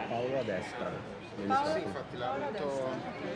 Paolo a destra. Sì, infatti l'ha avuto.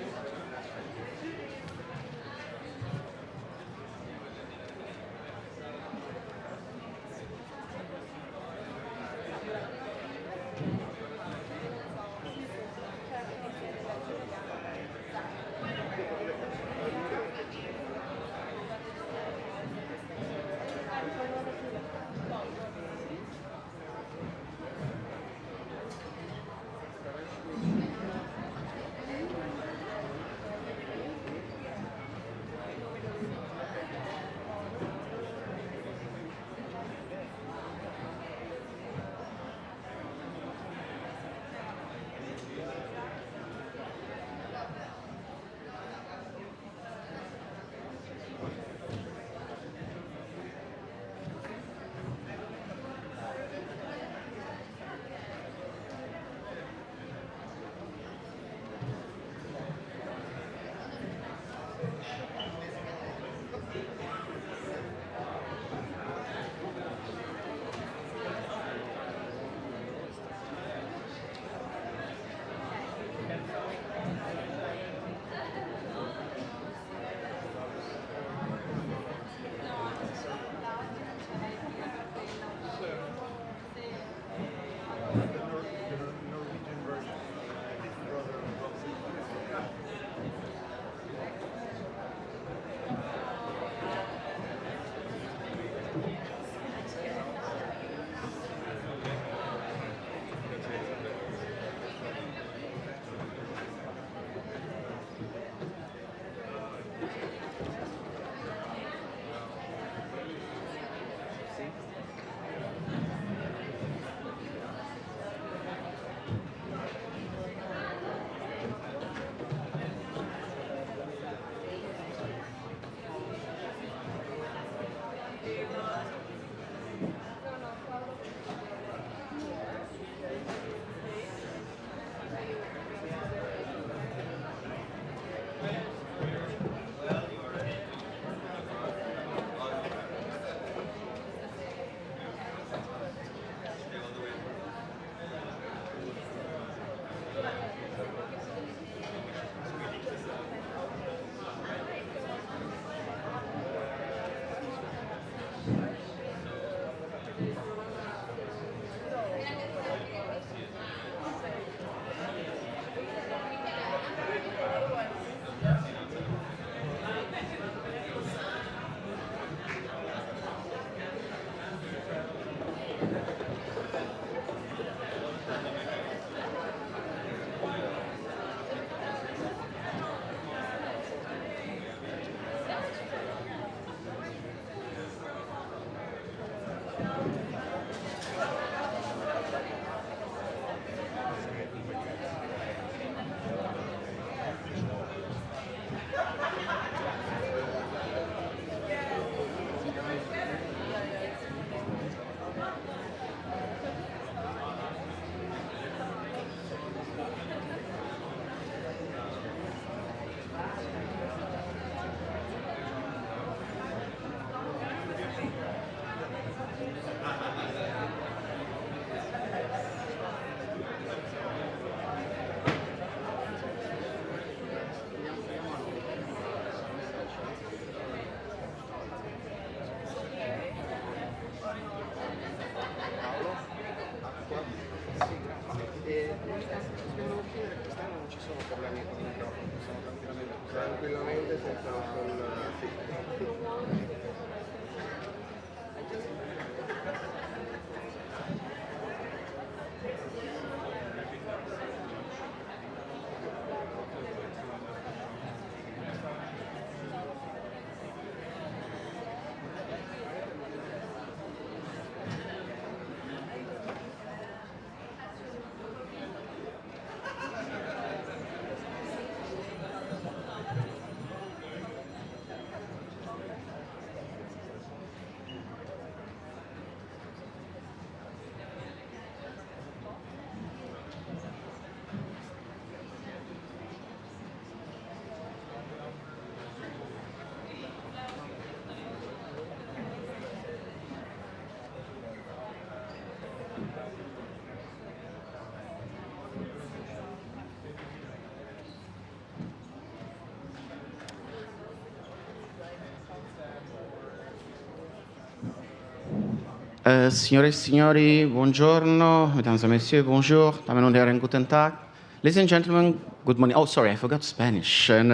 Signore e signori, buongiorno. Mesdames et messieurs, bonjour. Damen und Herren, guten Tag. Ladies and gentlemen, good morning. Oh, sorry, I forgot Spanish. And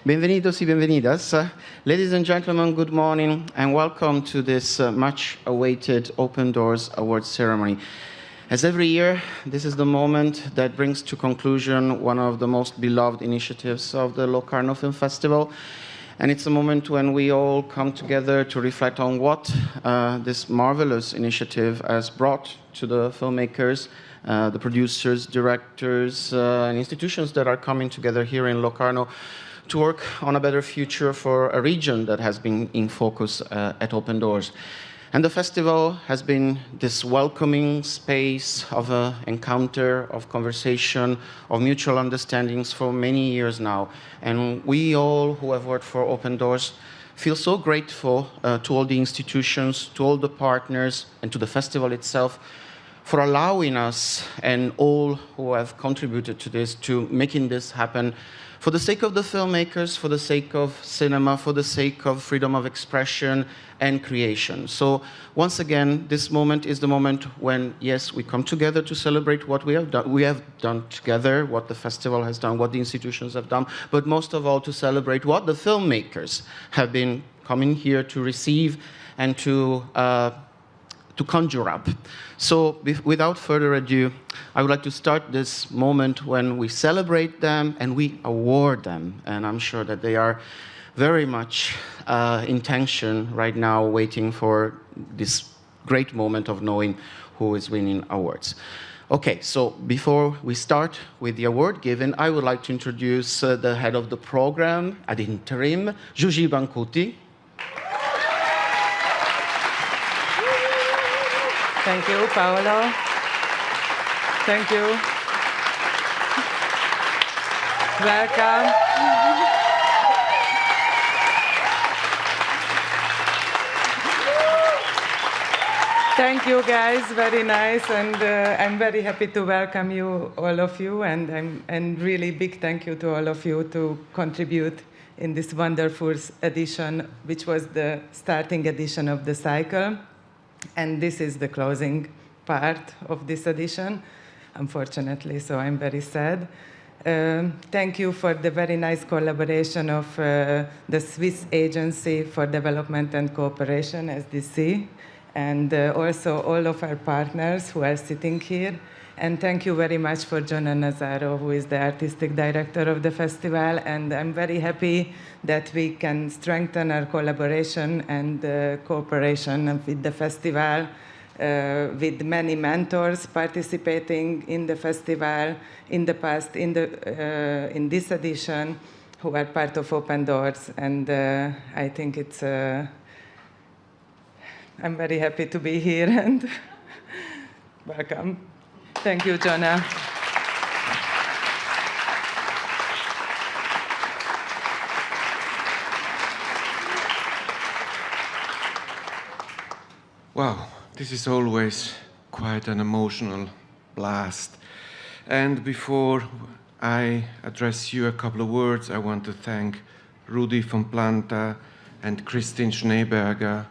bienvenidos y bienvenidas. Ladies and gentlemen, good morning, and welcome to this much-awaited Open Doors Awards ceremony. As every year, this is the moment that brings to conclusion one of the most beloved initiatives of the Locarno Film Festival. And it's a moment when we all come together to reflect on what this marvelous initiative has brought to the filmmakers, the producers, directors, and institutions that are coming together here in Locarno to work on a better future for a region that has been in focus at Open Doors. And the festival has been this welcoming space of an encounter, of conversation, of mutual understandings for many years now. And we all who have worked for Open Doors feel so grateful to all the institutions, to all the partners, and to the festival itself for allowing us and all who have contributed to this, to making this happen for the sake of the filmmakers, for the sake of cinema, for the sake of freedom of expression and creation. So once again, this moment is the moment when, yes, we come together to celebrate what we have done together, what the festival has done, what the institutions have done, but most of all to celebrate what the filmmakers have been coming here to receive and to conjure up. So without further ado, I would like to start this moment when we celebrate them and we award them. And I'm sure that they are very much in tension right now, waiting for this great moment of knowing who is winning awards. Okay, so before we start with the award giving, I would like to introduce the head of the program ad interim, Giugi Bancuti. Thank you, Paolo. Thank you. Welcome. Thank you, guys. Very nice, and I'm very happy to welcome you, all of you, and really big thank you to all of you to contribute in this wonderful edition, which was the starting edition of the cycle. And this is the closing part of this edition, unfortunately, so I'm very sad. Thank you for the very nice collaboration of the Swiss Agency for Development and Cooperation, SDC, and also all of our partners who are sitting here. And thank you very much for Jonah Nazaro, who is the artistic director of the festival. And I'm very happy that we can strengthen our collaboration and cooperation with the festival, with many mentors participating in the festival in the past, in this edition, who are part of Open Doors. And I think it's, I'm very happy to be here, and welcome. Thank you, Jonah. Wow, this is always quite an emotional blast. And before I address you a couple of words, I want to thank Rudi von Planta and Christine Schneeberger,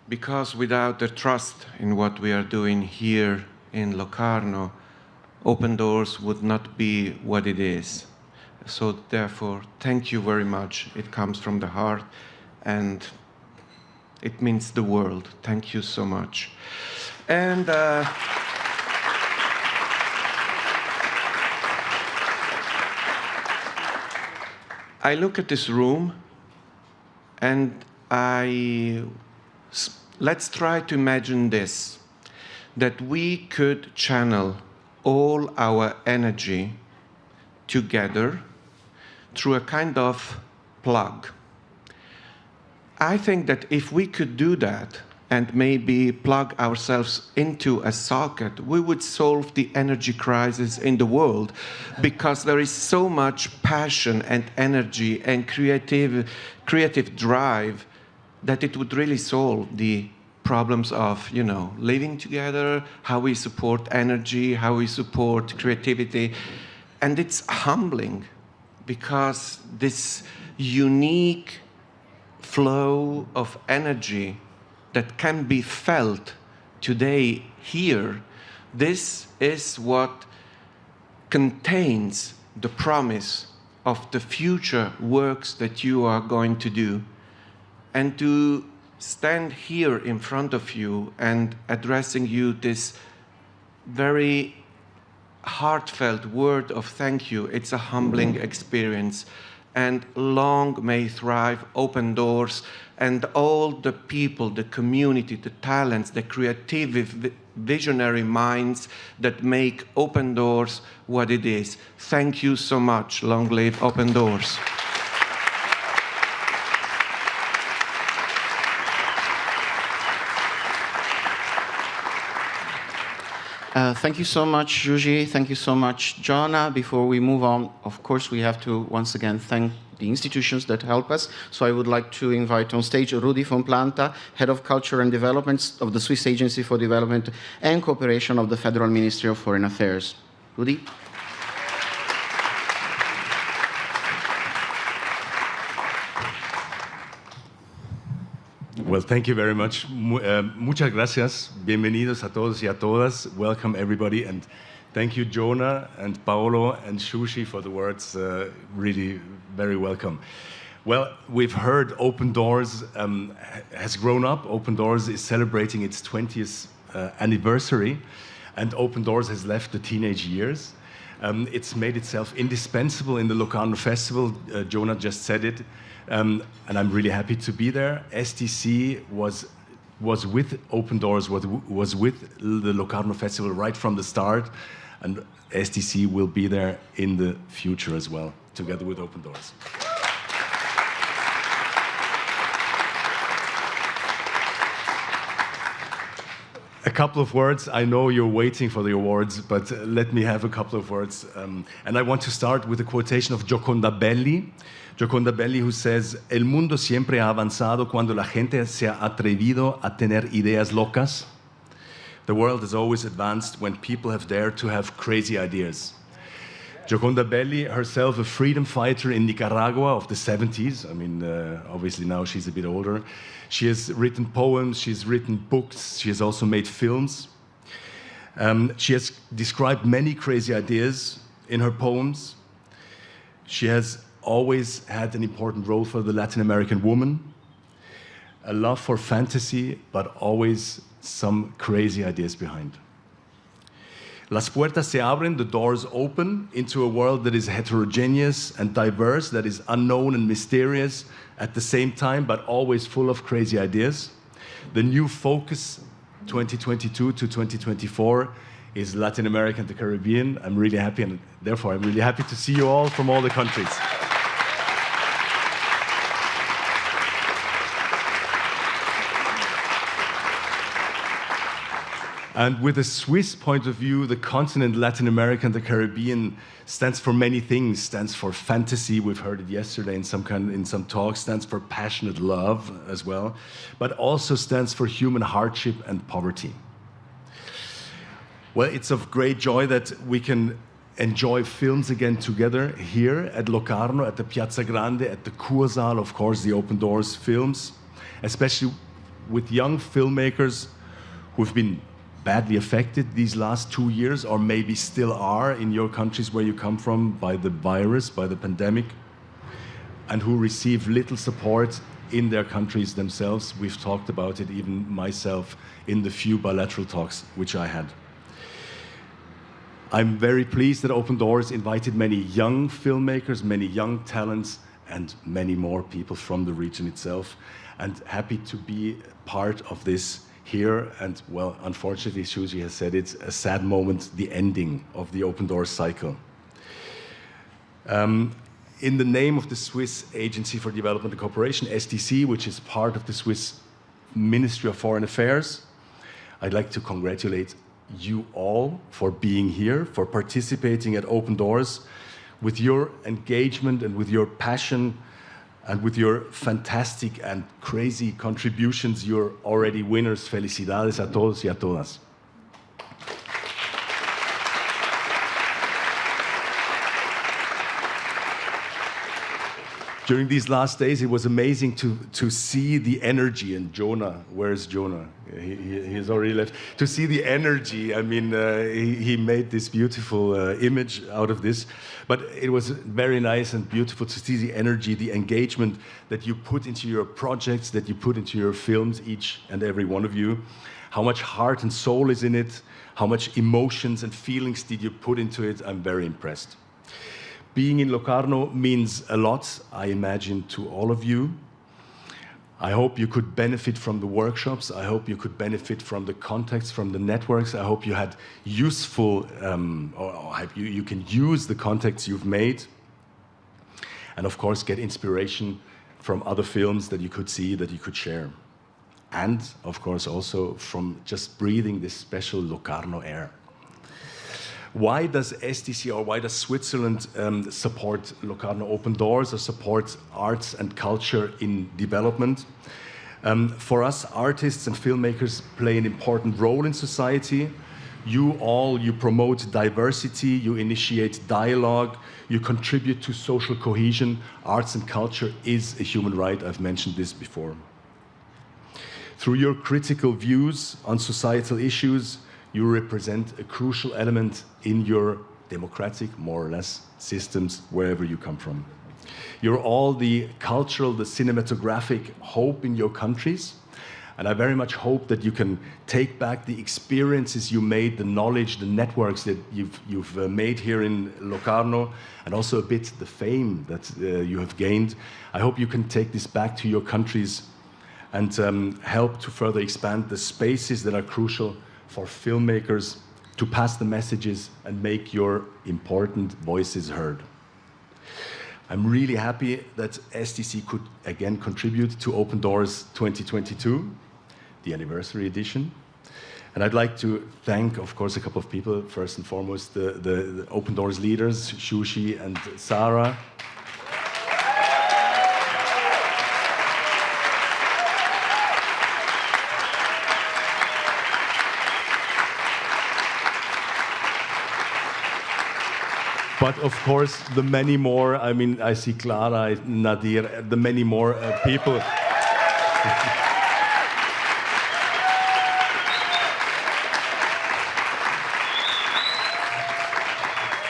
because without their trust in what we are doing here in Locarno, Open Doors would not be what it is. So therefore, thank you very much. It comes from the heart, and it means the world. Thank you so much. And I look at this room, and let's try to imagine this, that we could channel all our energy together through a kind of plug. I think that if we could do that and maybe plug ourselves into a socket, we would solve the energy crisis in the world, because there is so much passion and energy and creative drive that it would really solve the problems of, living together, how we support energy, how we support creativity. And it's humbling, because this unique flow of energy that can be felt today here, this is what contains the promise of the future works that you are going to do. And to stand here in front of you and addressing you this very heartfelt word of thank you, it's a humbling experience. And long may thrive Open Doors and all the people, the community, the talents, the creative, visionary minds that make Open Doors what it is. Thank you so much. Long live Open Doors. Thank you so much, Juji. Thank you so much, Jonah. Before we move on, of course, we have to once again thank the institutions that help us. So I would like to invite on stage Rudi von Planta, Head of Culture and Development of the Swiss Agency for Development and Cooperation of the Federal Ministry of Foreign Affairs. Rudi? Well, thank you very much. Muchas gracias. Bienvenidos a todos y a todas. Welcome, everybody. And thank you, Jonah and Paolo and Shushi, for the words. Really very welcome. Well, we've heard Open Doors has grown up. Open Doors is celebrating its 20th anniversary. And Open Doors has left the teenage years. It's made itself indispensable in the Locarno Festival. Jonah just said it. And I'm really happy to be there. STC was with Open Doors, was with the Locarno Festival right from the start, and STC will be there in the future as well, together with Open Doors. A couple of words. I know you're waiting for the awards, but let me have a couple of words. And I want to start with a quotation of Gioconda Belli. Gioconda Belli, who says, "El mundo siempre ha avanzado cuando la gente se ha atrevido a tener ideas locas." The world has always advanced when people have dared to have crazy ideas. Gioconda Belli, herself a freedom fighter in Nicaragua of the 70s. I mean, obviously now she's a bit older. She has written poems, she's written books, she has also made films. She has described many crazy ideas in her poems. She has always had an important role for the Latin American woman, a love for fantasy, but always some crazy ideas behind. Las puertas se abren, the doors open into a world that is heterogeneous and diverse, that is unknown and mysterious at the same time, but always full of crazy ideas. The new focus, 2022 to 2024, is Latin America and the Caribbean. I'm really happy, and therefore I'm really happy to see you all from all the countries. And with a Swiss point of view, the continent Latin America and the Caribbean stands for many things. Stands for fantasy, we've heard it yesterday in some talks, stands for passionate love as well, but also stands for human hardship and poverty. Well, it's of great joy that we can enjoy films again together here at Locarno, at the Piazza Grande, at the Kursaal, of course, the Open Doors films, especially with young filmmakers who've been badly affected these last 2 years, or maybe still are in your countries where you come from by the virus, by the pandemic, and who receive little support in their countries themselves. We've talked about it, even myself, in the few bilateral talks which I had. I'm very pleased that Open Doors invited many young filmmakers, many young talents, and many more people from the region itself, and happy to be part of this here. And well, unfortunately, Shuji has said it's a sad moment, the ending of the Open Doors cycle. In the name of the Swiss Agency for Development and Cooperation, STC, which is part of the Swiss Ministry of Foreign Affairs, I'd like to congratulate you all for being here, for participating at Open Doors. With your engagement and with your passion and with your fantastic and crazy contributions, you're already winners. Felicidades a todos y a todas. during these last days, it was amazing to see the energy. And Jonah, where's Jonah? He's already left. To see the energy, I mean, he made this beautiful image out of this. But it was very nice and beautiful to see the energy, the engagement that you put into your projects, that you put into your films, each and every one of you. How much heart and soul is in it, how much emotions and feelings did you put into it. I'm very impressed. Being in Locarno means a lot, I imagine, to all of you. I hope you could benefit from the workshops. I hope you could benefit from the contacts, from the networks. I hope you had useful, you can use the contacts you've made. And of course, get inspiration from other films that you could see, that you could share. And of course, also from just breathing this special Locarno air. Why does STC or why does Switzerland support Locarno Open Doors or support arts and culture in development? For us, artists and filmmakers play an important role in society. You promote diversity, you initiate dialogue, you contribute to social cohesion. Arts and culture is a human right. I've mentioned this before. Through your critical views on societal issues, you represent a crucial element in your democratic, more or less, systems, wherever you come from. You're all the cultural, the cinematographic hope in your countries. And I very much hope that you can take back the experiences you made, the knowledge, the networks that you've made here in Locarno, and also a bit the fame that you have gained. I hope you can take this back to your countries and help to further expand the spaces that are crucial for filmmakers to pass the messages and make your important voices heard. I'm really happy that STC could again contribute to Open Doors 2022, the anniversary edition. And I'd like to thank, of course, a couple of people. First and foremost, the Open Doors leaders, Shushi and Sarah. But of course, the many more, I mean, I see Clara, Nadir, the many more people.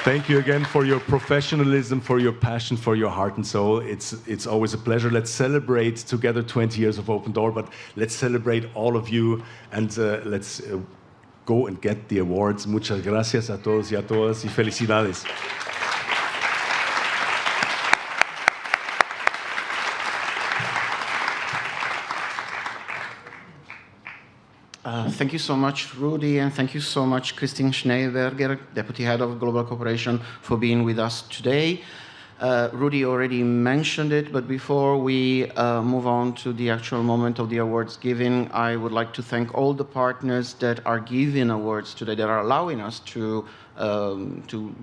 Thank you again for your professionalism, for your passion, for your heart and soul. It's always a pleasure. Let's celebrate together 20 years of Open Door, but let's celebrate all of you and let's go and get the awards. Muchas gracias a todos y a todas y felicidades. Thank you so much, Rudy, and thank you so much, Christine Schneeberger, Deputy Head of Global Cooperation, for being with us today. Rudy already mentioned it, but before we move on to the actual moment of the awards giving, I would like to thank all the partners that are giving awards today, that are allowing us to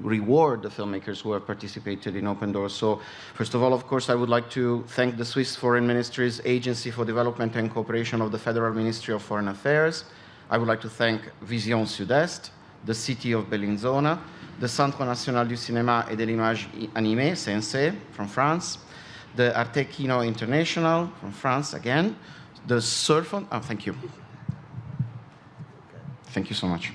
reward the filmmakers who have participated in Open Doors. So, first of all, of course, I would like to thank the Swiss Foreign Ministry's Agency for Development and Cooperation of the Federal Ministry of Foreign Affairs. I would like to thank Vision Sud-Est, the City of Bellinzona, the Centre National du Cinéma et de l'Image Animée, CNC, from France, the Arte Kino International, from France again, the Surfon, thank you. Thank you so much.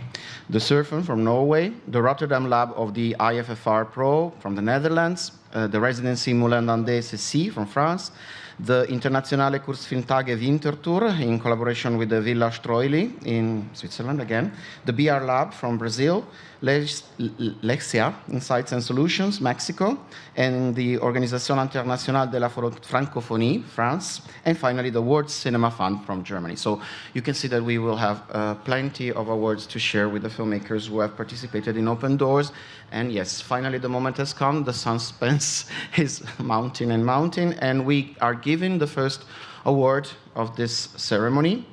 The Surfon from Norway, the Rotterdam Lab of the IFFR Pro from the Netherlands, the Residency Moulin d'Andé CC from France, the Internationale Kurzfilmtage Winterthur in collaboration with the Villa Stroili in Switzerland again, the BR Lab from Brazil, Lectia Insights and Solutions, Mexico, and the Organisation Internationale de la Francophonie, France, and finally the World Cinema Fund from Germany. So you can see that we will have plenty of awards to share with the filmmakers who have participated in Open Doors. And yes, finally the moment has come, the suspense is mounting and mounting, and we are giving the first award of this ceremony.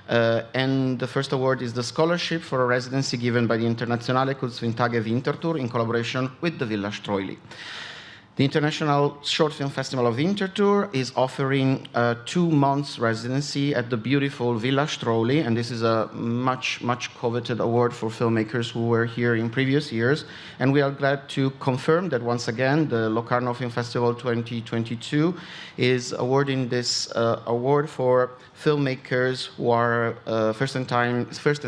And the first award is the scholarship for a residency given by the Internationale Kurzfilmtage Winterthur in collaboration with the Villa Stroili. The International Short Film Festival of Winterthur is offering a 2 months residency at the beautiful Villa Strolli, and this is a much coveted award for filmmakers who were here in previous years. And we are glad to confirm that once again, the Locarno Film Festival 2022 is awarding this award for filmmakers who are first and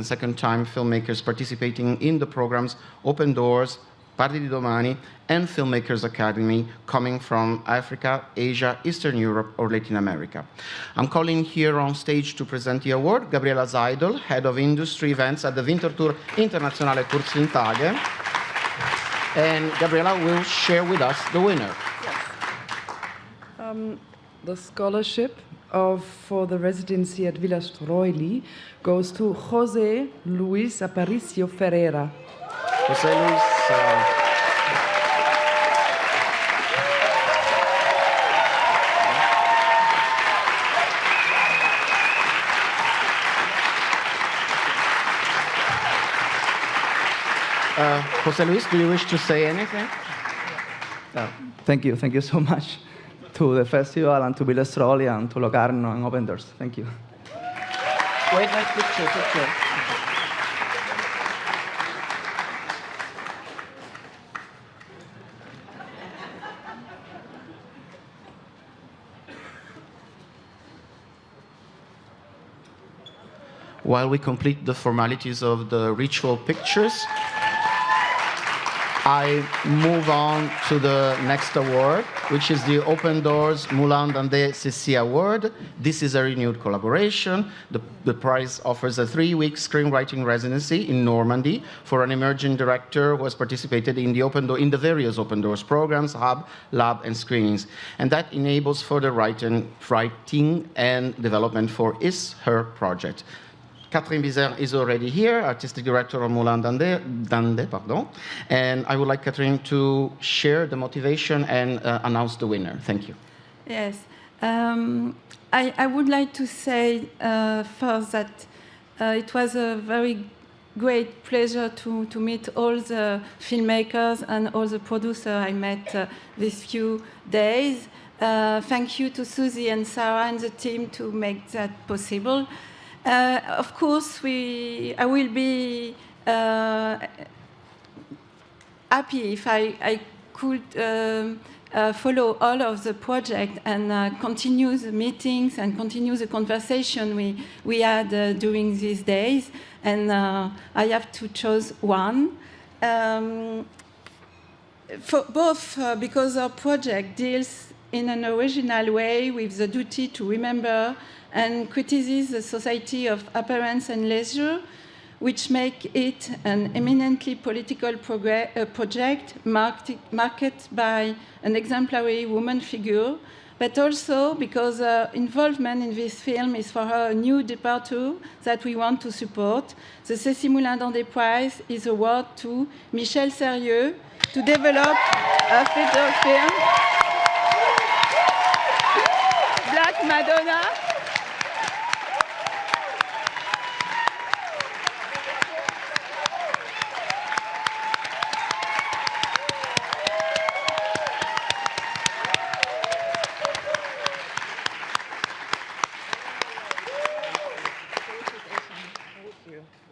second time filmmakers participating in the programs Open Doors, Parli di Domani, and Filmmakers Academy coming from Africa, Asia, Eastern Europe, or Latin America. I'm calling here on stage to present the award Gabriela Seidel, Head of Industry Events at the Winterthur Internationale Kurzfilmtage. And Gabriela will share with us the winner. Yes. The scholarship for the residency at Villa Strolli goes to José Luis Aparicio Ferreira. José Luis. José Luis, do you wish to say anything? Thank you so much to the festival and to Villa Strolli and to Locarno and Open Doors. Thank you. Wait, nice picture. While we complete the formalities of the ritual pictures, I move on to the next award, which is the Open Doors Moulin d'Andé Cécy Award. This is a renewed collaboration. The prize offers a 3-week screenwriting residency in Normandy for an emerging director who has participated in the various Open Doors programs, hub, lab, and screenings. And that enables further writing and development for her project. Catherine Bizet is already here, Artistic Director of Moulin d'Andé, and I would like Catherine to share the motivation and announce the winner. Thank you. Yes. I would like to say first that it was a very great pleasure to meet all the filmmakers and all the producers I met these few days. Thank you to Susie and Sarah and the team to make that possible. Of course, I will be happy if I could follow all of the project and continue the meetings and continue the conversation we had during these days. And I have to choose one. For both, because our project deals in an original way with the duty to remember and criticizes the society of appearance and leisure, which make it an eminently political project marked by an exemplary woman figure, but also because her involvement in this film is for her a new departure that we want to support. The Cécy Moulin d'Andé Prize is awarded to Michel Serieux to develop a feature film, Black Madonna.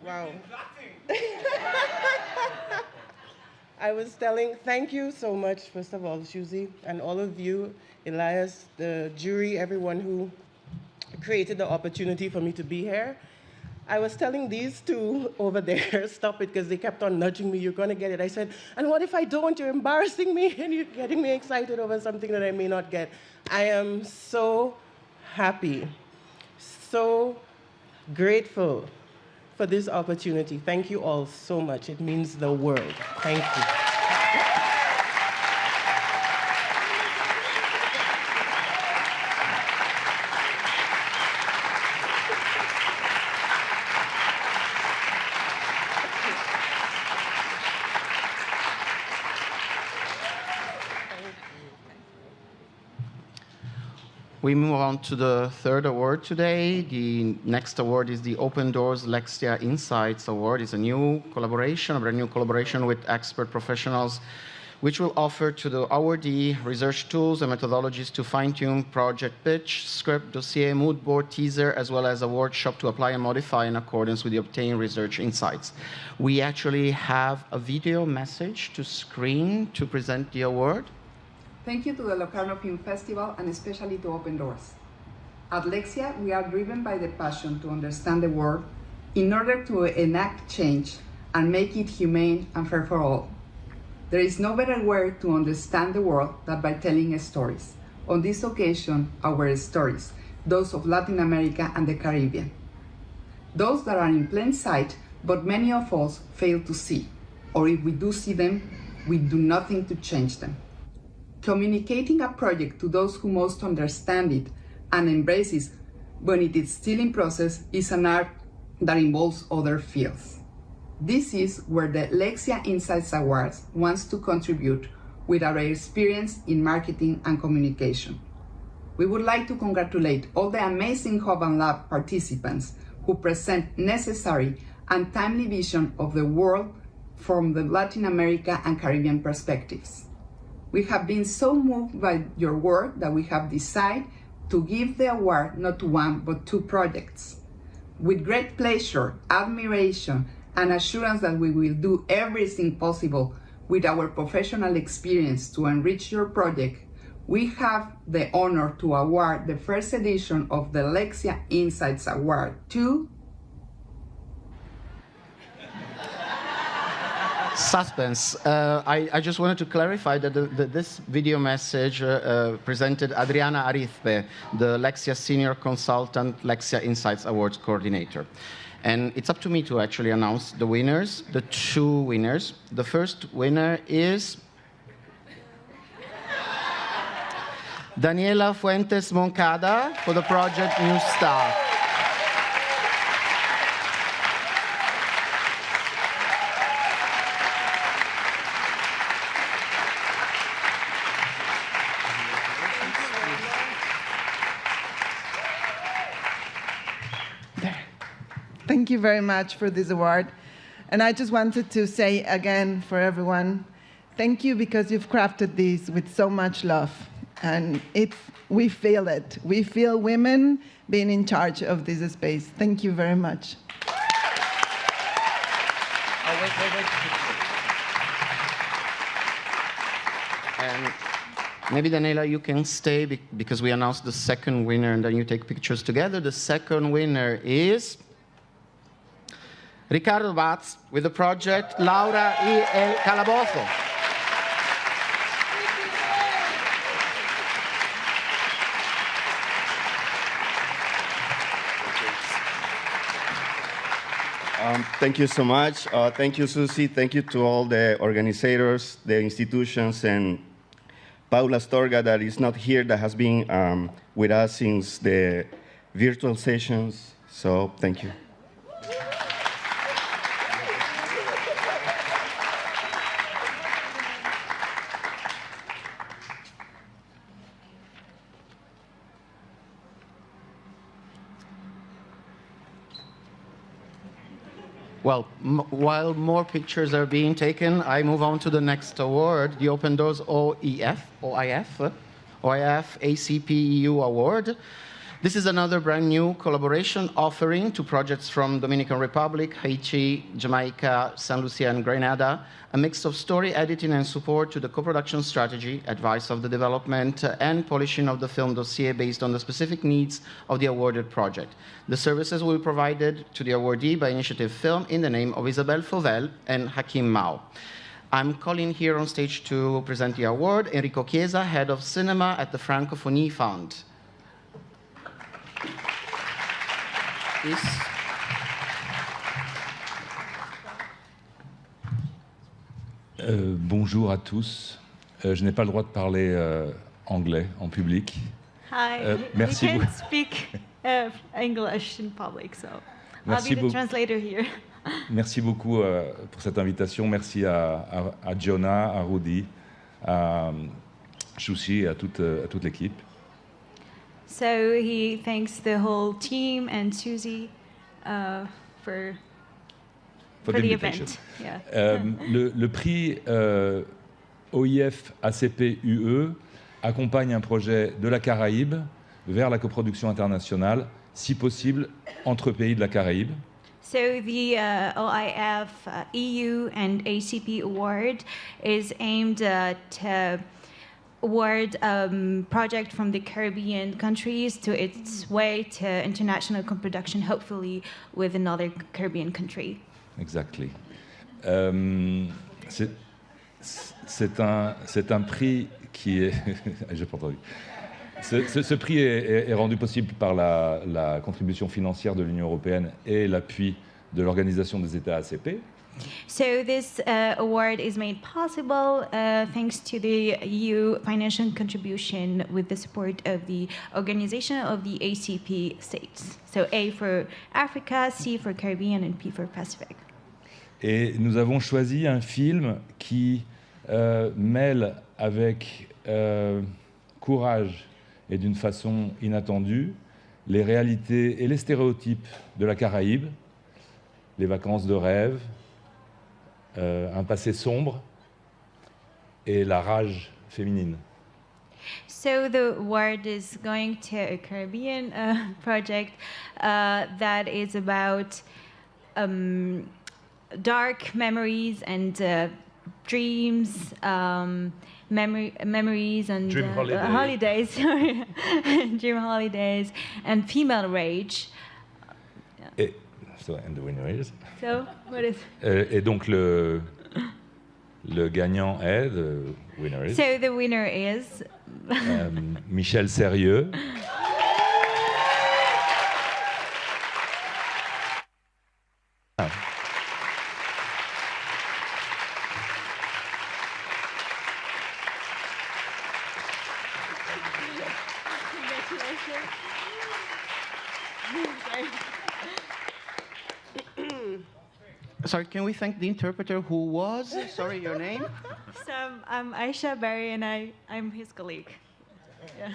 Wow. I was thank you so much, first of all, Susie, and all of you, Elias, the jury, everyone who created the opportunity for me to be here. I was telling these two over there, stop it, because they kept on nudging me, you're going to get it. I said, and what if I don't? You're embarrassing me, and you're getting me excited over something that I may not get. I am so happy, so grateful for this opportunity. Thank you all so much. It means the world. Thank you. We move on to the third award today. The next award is the Open Doors Lectia Insights Award. It's a new collaboration, a brand new collaboration with expert professionals which will offer to the awardee research tools and methodologies to fine-tune project pitch, script, dossier, mood board, teaser, as well as a workshop to apply and modify in accordance with the obtained research insights. We actually have a video message to screen to present the award. Thank you to the Locarno Film Festival and especially to Open Doors. At Lectia, we are driven by the passion to understand the world in order to enact change and make it humane and fair for all. There is no better way to understand the world than by telling stories. On this occasion, our stories, those of Latin America and the Caribbean. Those that are in plain sight, but many of us fail to see, or if we do see them, we do nothing to change them. Communicating a project to those who most understand it and embraces when it is still in process is an art that involves other fields. This is where the Lectia Insights Awards wants to contribute with our experience in marketing and communication. We would like to congratulate all the amazing Hub and Lab participants who present necessary and timely vision of the world from the Latin America and Caribbean perspectives. We have been so moved by your work that we have decided to give the award not to one but 2 projects. With great pleasure, admiration, and assurance that we will do everything possible with our professional experience to enrich your project, we have the honor to award the first edition of the Lectia Insights Award to Suspense. I just wanted to clarify that this video message presented Adriana Arizpe, the Lectia Senior Consultant, Lectia Insights Awards Coordinator. And it's up to me to actually announce the winners, the 2 winners. The first winner is Daniela Fuentes Moncada for the project New Star. Thank you very much for this award. And I just wanted to say again for everyone, thank you because you've crafted this with so much love. And we feel it. We feel women being in charge of this space. Thank you very much. Oh, wait. And maybe, Daniela, you can stay because we announced the second winner and then you take pictures together. The second winner is Ricardo Batz with the project Laura y el Calabozo. Thank you so much. Thank you, Susie. Thank you to all the organizers, the institutions, and Paula Storga that is not here, that has been with us since the virtual sessions. So thank you. Well, while more pictures are being taken, I move on to the next award, the Open Doors OIF ACP EU Award. This is another brand new collaboration offering to projects from Dominican Republic, Haiti, Jamaica, St. Lucia, and Grenada, a mix of story editing and support to the co-production strategy, advice of the development, and polishing of the film dossier based on the specific needs of the awarded project. The services will be provided to the awardee by Initiative Film in the name of Isabelle Fauvel and Hakim Mao. I'm calling here on stage to present the award Enrico Chiesa, Head of Cinema at the Francophonie Fund. Bonjour à tous. Je n'ai pas le droit de parler anglais en public. Hi. Merci. You can't speak English in public, so Merci I'll be the translator here. Merci beaucoup pour cette invitation. Merci à Jonah, à Rudy, à Chouchi et à toute l'équipe. So he thanks the whole team and Susie for the event. Yeah. Le prix OIF ACP UE accompagne un projet de la Caraïbe vers la coproduction internationale, si possible entre pays de la Caraïbe. So the OIF EU and ACP award is aimed to award project from the Caribbean countries to its way to international co-production, hopefully with another Caribbean country. Exactly. C'est un prix qui est... J'ai pas entendu. Ce prix est rendu possible par la contribution financière de l'Union européenne et l'appui de l'Organisation des États ACP. So this award is made possible thanks to the EU financial contribution with the support of the Organization of the ACP states. So A for Africa, C for Caribbean, and P for Pacific. Et nous avons choisi un film qui mêle avec courage et d'une façon inattendue les réalités et les stéréotypes de la Caraïbe, les vacances de rêve, un passé sombre et la rage féminine. So the award is going to a Caribbean project that is about dark memories and dreams, memories and Dream holidays, sorry. Dream holidays, and female rage. And the winner is. So, what is? Et donc le gagnant est, the winner is. So the winner is. Michel Sérieux. Sorry, can we thank the interpreter who was? Sorry, your name? So I'm Aisha Barry, and I'm his colleague. Yeah.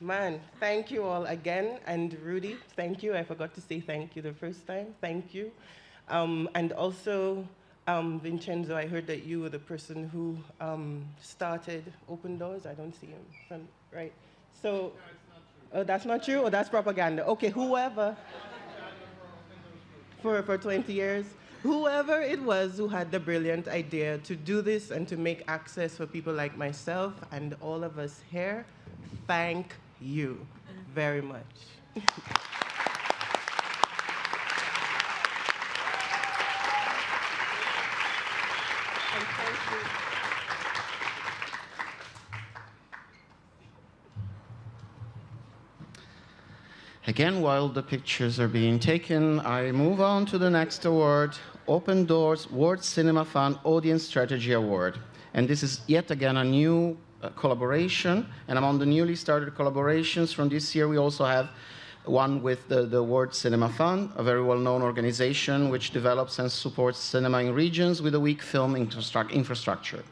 Man, thank you all again. And Rudy, thank you. I forgot to say thank you the first time. Thank you. And also, Vincenzo, I heard that you were the person who started Open Doors. I don't see him, right? So, oh, that's not true? Oh, that's propaganda. Okay, whoever. For 20 years, whoever it was who had the brilliant idea to do this and to make access for people like myself and all of us here, thank you very much. And thank you. Again, while the pictures are being taken, I move on to the next award, Open Doors World Cinema Fund Audience Strategy Award. And this is yet again a new collaboration, and among the newly started collaborations from this year, we also have one with the World Cinema Fund, a very well-known organization which develops and supports cinema in regions with a weak film infrastructure.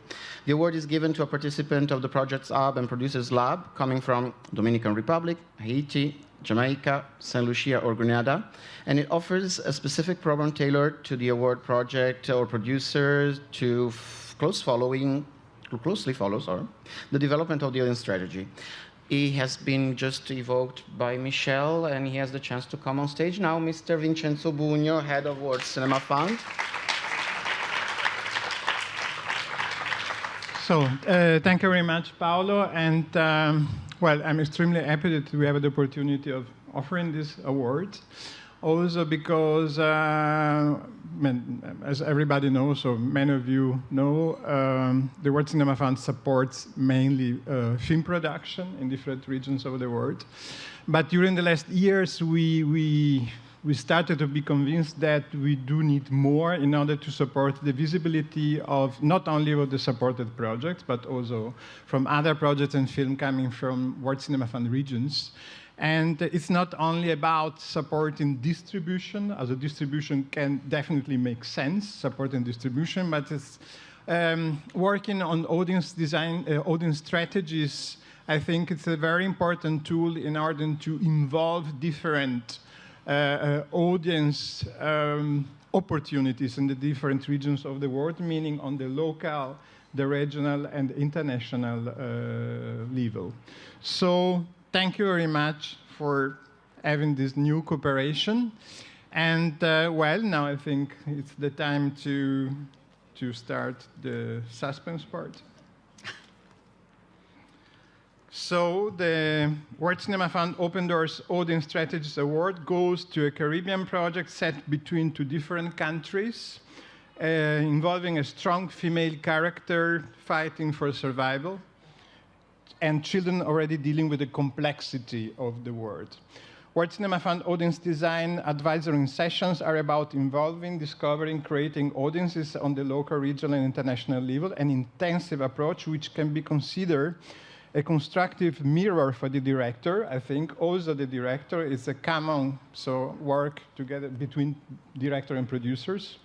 The award is given to a participant of the Projects Hub and Producers Lab coming from Dominican Republic, Haiti, Jamaica, St. Lucia, or Grenada, and it offers a specific program tailored to the award project or producers to closely follow the development of the audience strategy. He has been just evoked by Michel, and he has the chance to come on stage now. Mr. Vincenzo Bugno, head of World Cinema Fund. So, thank you very much, Paolo, and well, I'm extremely happy that we have the opportunity of offering this award. Also because, as everybody knows, or many of you know, the World Cinema Fund supports mainly film production in different regions of the world. But during the last years, we started to be convinced that we do need more in order to support the visibility of not only of the supported projects, but also from other projects and film coming from World Cinema Fund regions. And it's not only about supporting distribution, as a distribution can definitely make sense, supporting distribution, but it's working on audience design, audience strategies. I think it's a very important tool in order to involve different audience opportunities in the different regions of the world, meaning on the local, the regional, and international level. So thank you very much for having this new cooperation. And well, now I think it's the time to start the suspense part. So the World Cinema Fund Open Doors Audience Strategies Award goes to a Caribbean project set between two different countries, involving a strong female character fighting for survival, and children already dealing with the complexity of the world. World Cinema Fund Audience Design Advisory Sessions are about involving, discovering, creating audiences on the local, regional, and international level, an intensive approach which can be considered a constructive mirror for the director. I think also the director is a common work together between director and producers.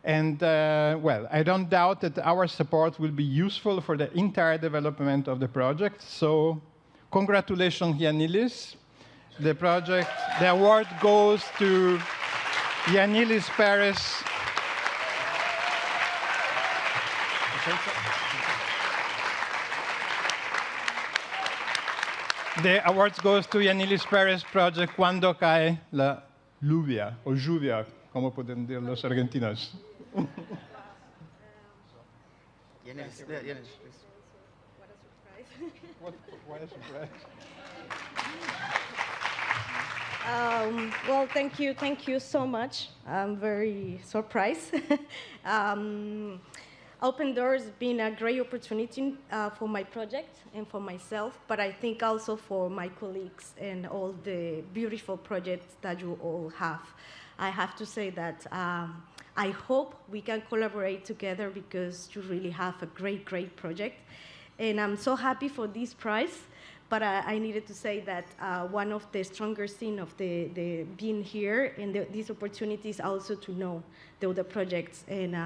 And well, I don't doubt that our support will be useful for the entire development of the project. So congratulations, Yannilis. The project, the award goes to Yannilis Perez. The award goes to Yannilis Perez project Cuando cae la lluvia, o lluvia, como pueden decir los argentinos. Yannilis, please. What a surprise. What a surprise. Well, thank you so much. I'm very surprised. Open Doors has been a great opportunity for my project and for myself, but I think also for my colleagues and all the beautiful projects that you all have. I have to say that I hope we can collaborate together because you really have a great, great project. And I'm so happy for this prize. But I needed to say that one of the strongest things of the being here and these opportunities also to know the other projects and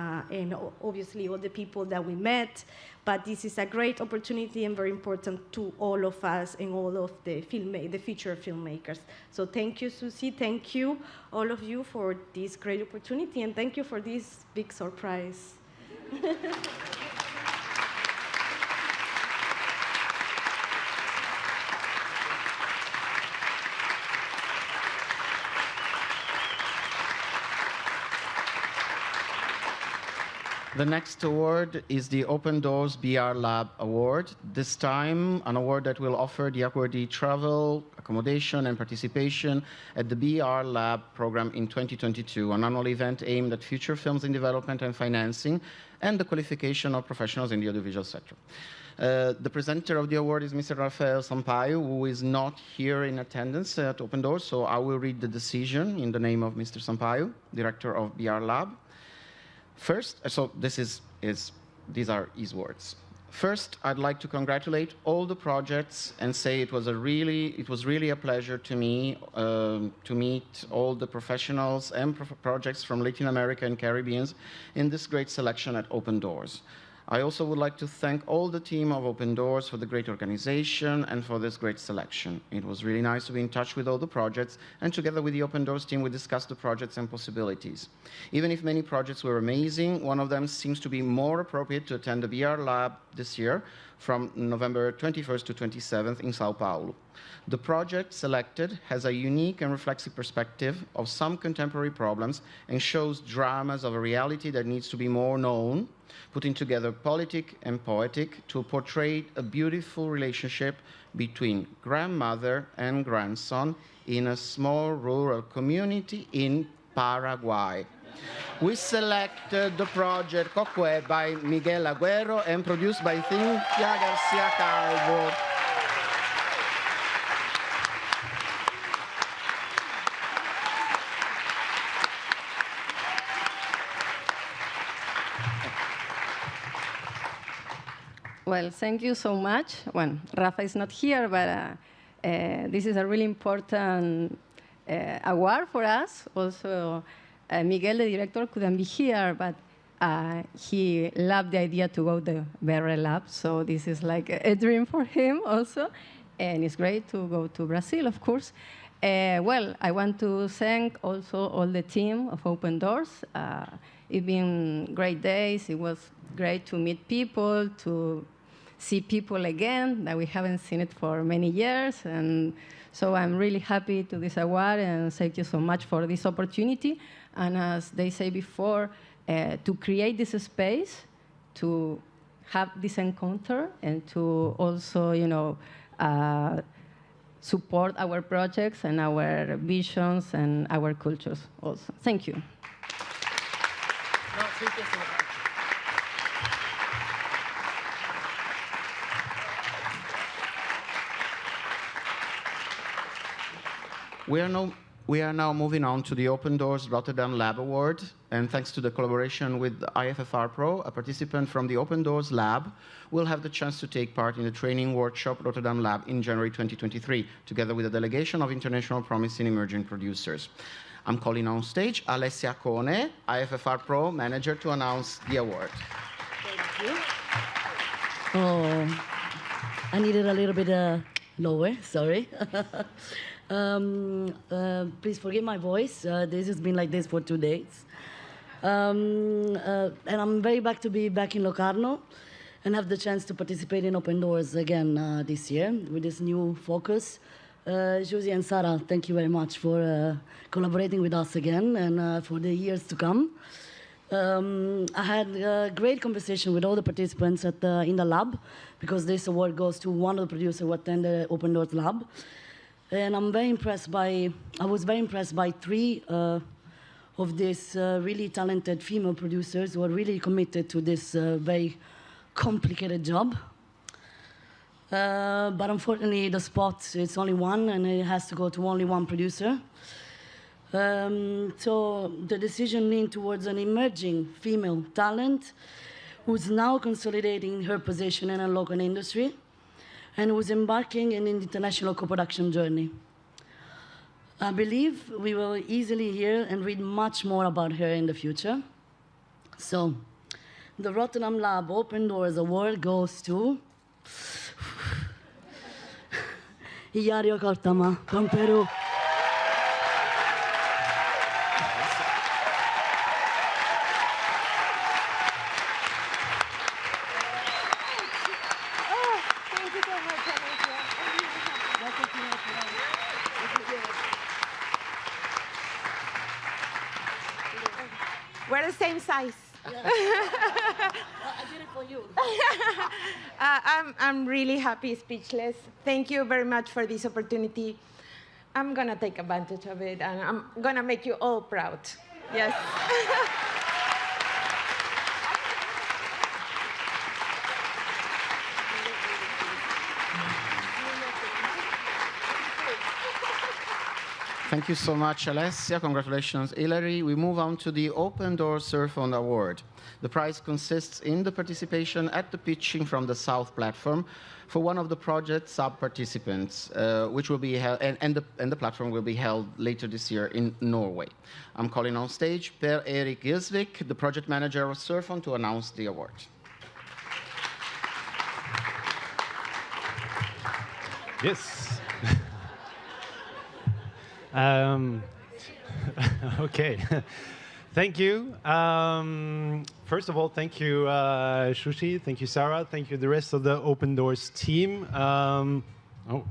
obviously all the people that we met. But this is a great opportunity and very important to all of us and all of the future filmmakers. So thank you, Susie. Thank you, all of you, for this great opportunity. And thank you for this big surprise. The next award is the Open Doors BR Lab Award. This time, an award that will offer the awardee travel, accommodation, and participation at the BR Lab program in 2022, an annual event aimed at future films in development and financing, and the qualification of professionals in the audiovisual sector. The presenter of the award is Mr. Rafael Sampaio, who is not here in attendance at Open Doors, so I will read the decision in the name of Mr. Sampaio, director of BR Lab. First, so these are his words. First, I'd like to congratulate all the projects and say it was really a pleasure to me to meet all the professionals and projects from Latin America and Caribbean in this great selection at Open Doors. I also would like to thank all the team of Open Doors for the great organization and for this great selection. It was really nice to be in touch with all the projects, and together with the Open Doors team, we discussed the projects and possibilities. Even if many projects were amazing, one of them seems to be more appropriate to attend the BR Lab this year from November 21st to 27th in Sao Paulo. The project selected has a unique and reflexive perspective of some contemporary problems and shows dramas of a reality that needs to be more known, putting together politic and poetic to portray a beautiful relationship between grandmother and grandson in a small rural community in Paraguay. We selected the project Coque by Miguel Agüero and produced by Cynthia Garcia Calvo. Well, thank you so much. Well, Rafa is not here, but this is a really important award for us. Also, Miguel, the director, couldn't be here, but he loved the idea to go to the BR Lab, so this is like a dream for him also. And it's great to go to Brazil, of course. Well, I want to thank also all the team of Open Doors. It's been great days. It was great to meet people, to see people again that we haven't seen it for many years. And so I'm really happy to this award, and thank you so much for this opportunity. And as they say before, to create this space, to have this encounter, and to also, support our projects and our visions and our cultures also. Thank you. We are now moving on to the Open Doors Rotterdam Lab Award, and thanks to the collaboration with IFFR Pro, a participant from the Open Doors Lab will have the chance to take part in the training workshop Rotterdam Lab in January 2023, together with a delegation of international promising emerging producers. I'm calling on stage Alessia Cone, IFFR Pro manager, to announce the award. Thank you. Oh, I needed a little bit lower, sorry. Please forgive my voice. This has been like this for 2 days. And I'm very back to be back in Locarno and have the chance to participate in Open Doors again this year with this new focus. Josie and Sarah, thank you very much for collaborating with us again and for the years to come. I had a great conversation with all the participants in the lab, because this award goes to one of the producers who attended Open Doors Lab. And I was very impressed by 3 of these really talented female producers who are really committed to this very complicated job. But unfortunately, the spot, it's only one, and it has to go to only one producer. So the decision leaned towards an emerging female talent who's now consolidating her position in a local industry and who's embarking in an international co-production journey. I believe we will easily hear and read much more about her in the future. So, the Rotterdam Lab Open Doors Award goes to Hilario Cortama from Peru. We're the same size. Yeah. I did it for you. I'm really happy, speechless. Thank you very much for this opportunity. I'm going to take advantage of it, and I'm going to make you all proud. Yes. Thank you so much, Alessia. Congratulations, Hilary. We move on to the Open Doors Surf On Award. The prize consists in the participation at the pitching from the South platform for one of the project sub-participants, which will be held, and the platform will be held later this year in Norway. I'm calling on stage Per Erik Gilsvik, the project manager of Surf On, to announce the award. Yes. Okay, thank you. First of all, thank you, Shushi, thank you, Sarah, thank you, the rest of the Open Doors team. Oh,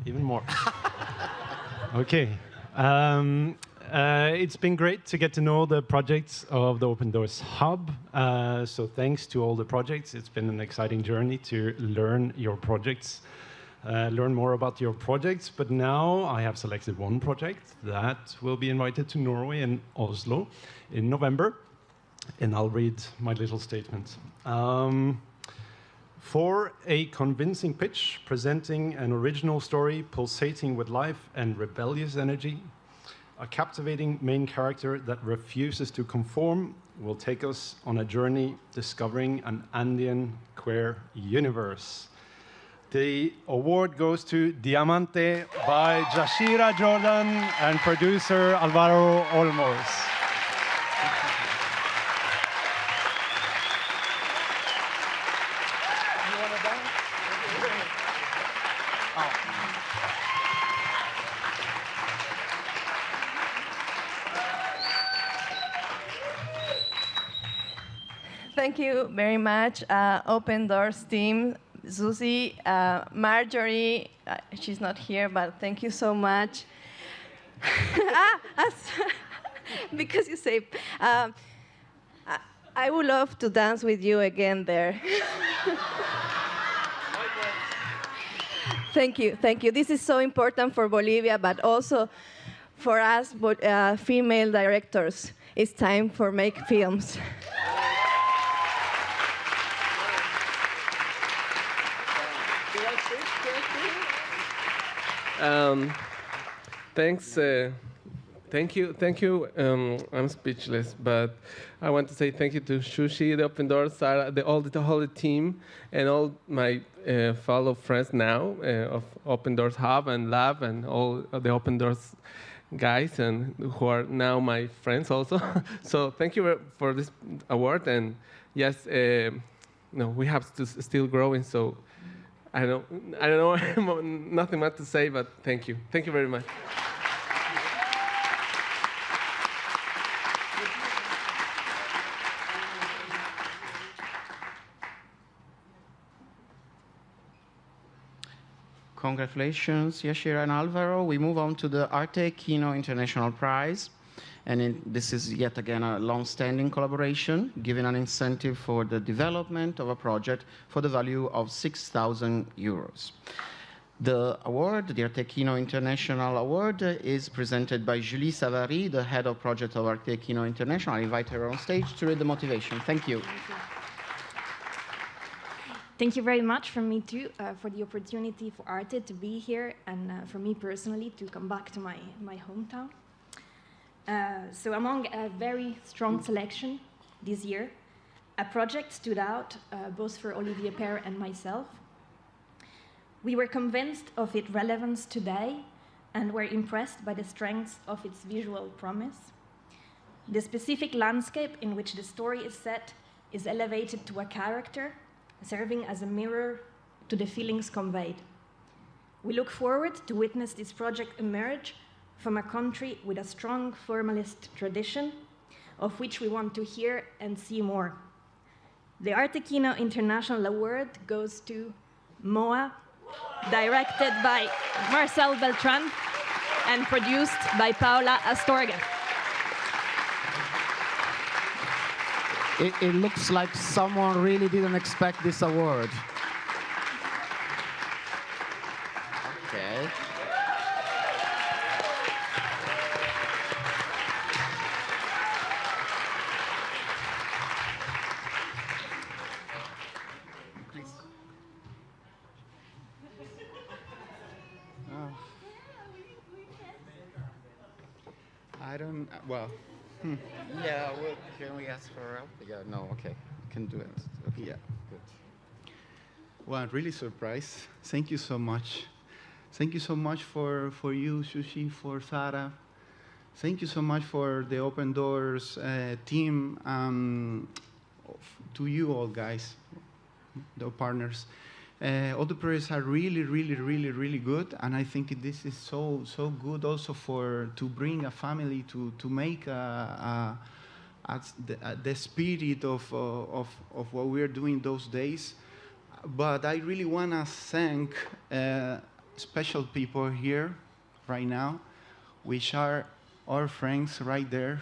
even more. Okay. It's been great to get to know the projects of the Open Doors Hub. So thanks to all the projects. It's been an exciting journey to learn your projects. Learn more about your projects, but now I have selected one project that will be invited to Norway and Oslo in November, and I'll read my little statement. For a convincing pitch, presenting an original story pulsating with life and rebellious energy, a captivating main character that refuses to conform will take us on a journey discovering an Andean queer universe. The award goes to Diamante by Jashira Jordan and producer Alvaro Olmos. thank you very much, Open Doors team, Susie, Marjorie, she's not here, but thank you so much. Because you say, I would love to dance with you again there. Thank you, thank you. This is so important for Bolivia, but also for us female directors. It's time for make films. Thanks. Thank you. I'm speechless, but I want to say thank you to Shushi, the Open Doors, Sarah, the whole team, and all my fellow friends now of Open Doors Hub and Lab, and all of the Open Doors guys, and who are now my friends also. So thank you for this award, and yes, we have to still growing. So I don't know nothing much to say, but thank you very much. Congratulations, Yashira and Alvaro. We move on to the Arte Kino International Prize. And this is yet again a long-standing collaboration, giving an incentive for the development of a project for the value of 6,000 euros. The award, the Arte Kino International Award, is presented by Julie Savary, the head of project of Arte Kino International. I invite her on stage to read the motivation. Thank you. Thank you very much from me too for the opportunity for Arte to be here, and for me personally to come back to my hometown. So among a very strong selection this year, a project stood out both for Olivier Père and myself. We were convinced of its relevance today and were impressed by the strength of its visual promise. The specific landscape in which the story is set is elevated to a character, serving as a mirror to the feelings conveyed. We look forward to witness this project emerge from a country with a strong formalist tradition, of which we want to hear and see more. The Arte Kino International Award goes to Moa, directed by Marcel Beltran and produced by Paula Astorga. It looks like someone really didn't expect this award. Okay. I don't, well, yeah, well, can we ask for help? Yeah, no, okay, can do it. Okay. Yeah. Good. Well, I'm really surprised. Thank you so much. Thank you so much for you, Sushi, for Sarah. Thank you so much for the Open Doors team, to you all guys, the partners. All the projects are really good, and I think this is so good also to bring a family to make the spirit of what we are doing those days. But I really want to thank special people here right now, which are our friends right there.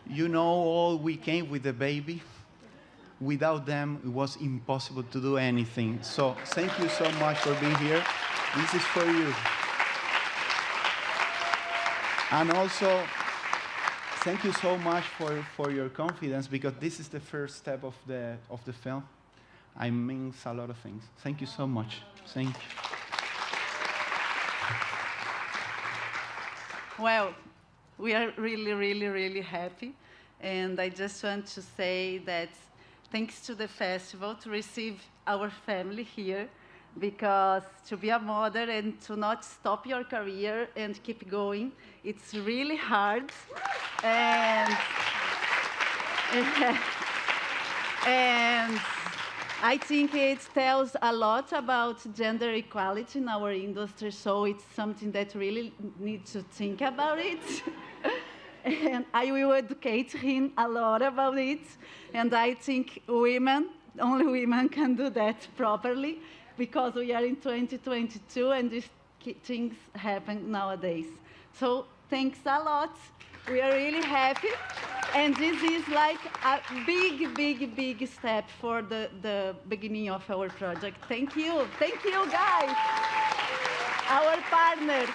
You know, all we came with the baby. Without them, it was impossible to do anything. So thank you so much for being here. This is for you. And also, thank you so much for your confidence, because this is the first step of the film. It means a lot of things. Thank you so much. Thank you. Well, we are really happy. And I just want to say that thanks to the festival to receive our family here, because to be a mother and to not stop your career and keep going, it's really hard. And I think it tells a lot about gender equality in our industry, so it's something that really needs to think about it. and I will educate him a lot about it. And I think only women can do that properly, because we are in 2022 and these things happen nowadays. So thanks a lot. We are really happy. And this is like a big, big, big step for the beginning of our project. Thank you. Thank you, guys. Our partner.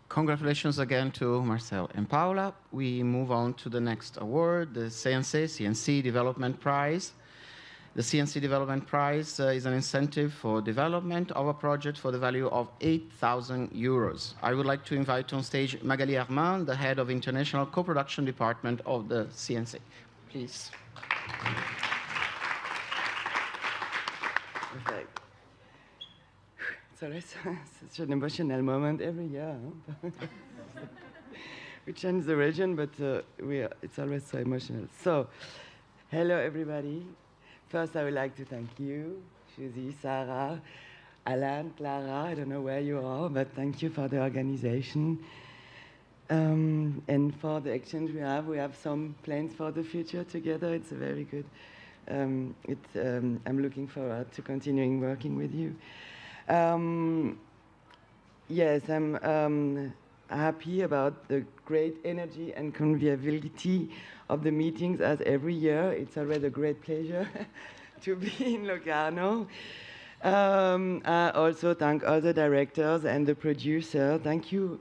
Congratulations again to Marcel and Paula. We move on to the next award, the Cnc Development Prize. The Cnc Development Prize is an incentive for development of a project for the value of 8,000 euros. I would like to invite on stage Magali Armand, the head of International Co-Production Department of the Cnc. Please. Perfect. Sorry, such an emotional moment every year. Huh? We change the region, but it's always so emotional. So, hello everybody. First, I would like to thank you, Suzy, Sarah, Alan, Clara. I don't know where you are, but thank you for the organization. And for the exchange we have some plans for the future together. It's a very good. I'm looking forward to continuing working with you. Yes, I'm happy about the great energy and conviviality of the meetings, as every year. It's always a great pleasure to be in Locarno. I also thank all the directors and the producer. Thank you